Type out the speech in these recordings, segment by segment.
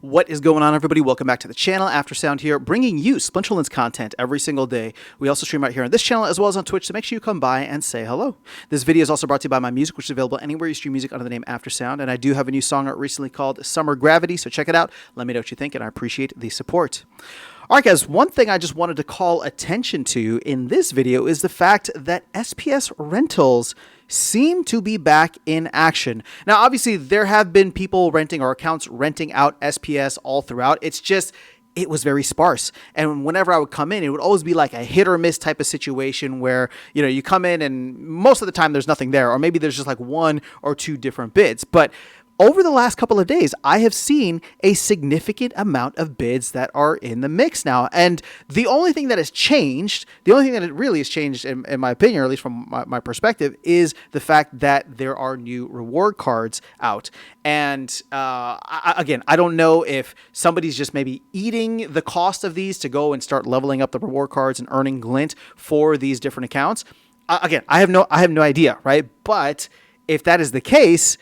What is going on, everybody? Welcome back to the channel. Aftersound here, bringing you Splinterlands content every single day. We also stream out here on this channel as well as on Twitch, so make sure you come by and say hello. This video is also brought to you by my music, which is available anywhere you stream music under the name Aftersound, and I do have a new song out recently called Summer Gravity, so check it out. Let me know what you think, and I appreciate the support. All right, guys, one thing I just wanted to call attention to in this video is the fact that SPS rentals seem to be back in action. Now, obviously, there have been people renting or accounts renting out SPS all throughout. It's just, it was very sparse. And whenever I would come in, it would always be like a hit or miss type of situation where, you know, you come in and most of the time there's nothing there, or maybe there's just like one or two different bids. But over the last couple of days, I have seen a significant amount of bids that are in the mix now. And the only thing that has changed, the only thing that it really has changed, in my opinion, or at least from my perspective, is the fact that there are new reward cards out. And again, I don't know if somebody's just maybe eating the cost of these to go and start leveling up the reward cards and earning glint for these different accounts. Again, I have no idea, right? But if that is the case,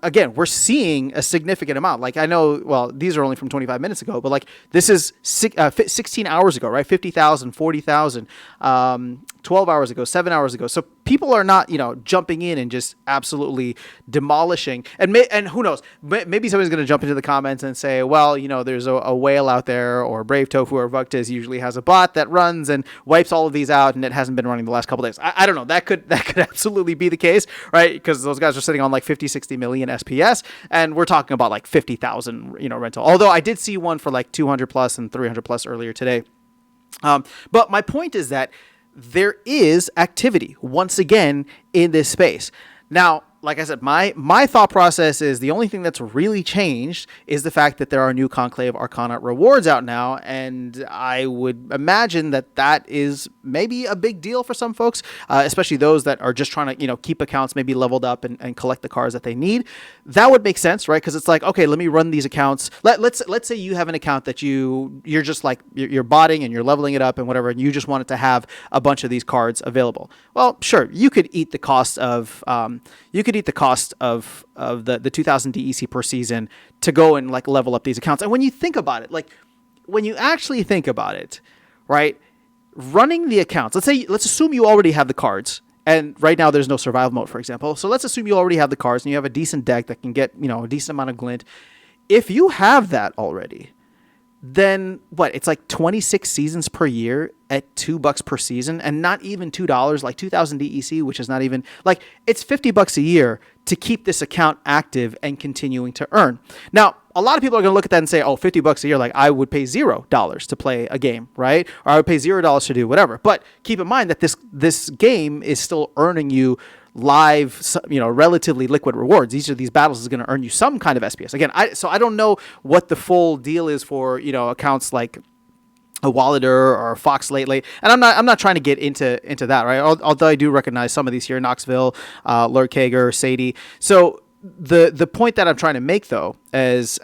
again, we're seeing a significant amount. Like, I know, well, these are only from 25 minutes ago, but like this is 16 hours ago, right? 50,000, 40,000, 12 hours ago, 7 hours ago. So people are not, you know, jumping in and just absolutely demolishing. And who knows, maybe somebody's going to jump into the comments and say, well, you know, there's a whale out there, or Brave Tofu or Vuctiz usually has a bot that runs and wipes all of these out, and it hasn't been running the last couple of days. I don't know. That could absolutely be the case, right? Because those guys are sitting on like 50, 60 million SPS, and we're talking about like 50,000, you know, rental. Although I did see one for like 200 plus and 300 plus earlier today. But my point is that there is activity once again in this space. Now, like I said, my thought process is the only thing that's really changed is the fact that there are new Conclave Arcana rewards out now, and I would imagine that that is maybe a big deal for some folks, especially those that are just trying to, you know, keep accounts maybe leveled up and collect the cards that they need. That would make sense, right? Because it's like, okay, let me run these accounts. Let's say you have an account that you're just like you're botting and you're leveling it up and whatever, and you just wanted to have a bunch of these cards available. Well, sure, you could eat the cost of the 2,000 DEC per season to go and like level up these accounts. And when you think about it, like when you actually think about it, right, running the accounts, let's assume you already have the cards, and right now there's no survival mode, for example. So let's assume you already have the cards and you have a decent deck that can get, you know, a decent amount of glint. If you have that already, then what? It's like 26 seasons per year at $2 per season, and not even $2, like 2,000 DEC, which is not even like, it's $50 a year to keep this account active and continuing to earn. Now, a lot of people are going to look at that and say, oh, $50 a year, like I would pay $0 to play a game, right? Or I would pay $0 to do whatever. But keep in mind that this game is still earning you live, you know, relatively liquid rewards. Each of these battles is going to earn you some kind of SPS. Again, so I don't know what the full deal is for, you know, accounts like a Wallader or a Fox lately, and I'm not trying to get into that, right? Although I do recognize some of these here: Knoxville, Lord Kager, Sadie. So the point that I'm trying to make though is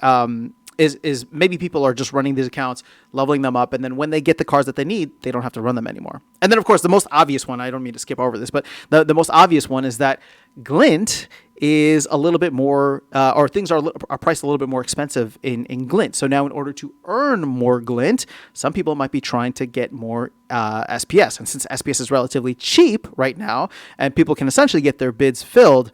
maybe people are just running these accounts, leveling them up, and then when they get the cards that they need, they don't have to run them anymore. And then, of course, the most obvious one, I don't mean to skip over this, but the most obvious one is that glint is a little bit more, or things are priced a little bit more expensive in glint. So now in order to earn more glint, some people might be trying to get more SPS. And since SPS is relatively cheap right now, and people can essentially get their bids filled,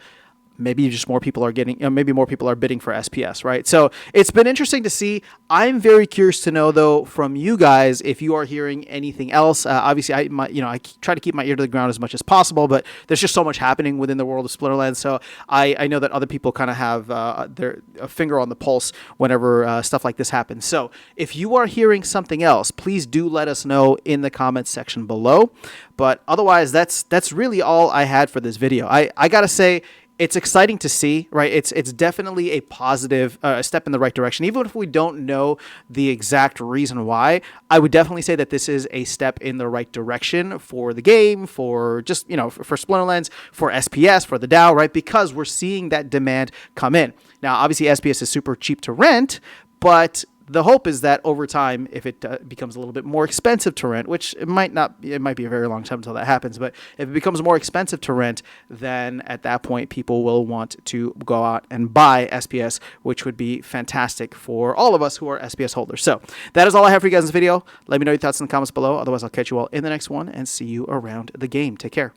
maybe just more people are getting, maybe more people are bidding for SPS, right? So it's been interesting to see. I'm very curious to know, though, from you guys if you are hearing anything else. Obviously, I try to keep my ear to the ground as much as possible, but there's just so much happening within the world of Splinterlands. So I know that other people kind of have a finger on the pulse whenever stuff like this happens. So if you are hearing something else, please do let us know in the comments section below. But otherwise, that's really all I had for this video. I gotta say, it's exciting to see, right? It's definitely a positive step in the right direction. Even if we don't know the exact reason why, I would definitely say that this is a step in the right direction for the game, for just, you know, for Splinterlands, for SPS, for the DAO, right? Because we're seeing that demand come in. Now, obviously, SPS is super cheap to rent, but the hope is that over time, if it becomes a little bit more expensive to rent, which it might not, it might be a very long time until that happens, but if it becomes more expensive to rent, then at that point, people will want to go out and buy SPS, which would be fantastic for all of us who are SPS holders. So that is all I have for you guys in this video. Let me know your thoughts in the comments below. Otherwise, I'll catch you all in the next one and see you around the game. Take care.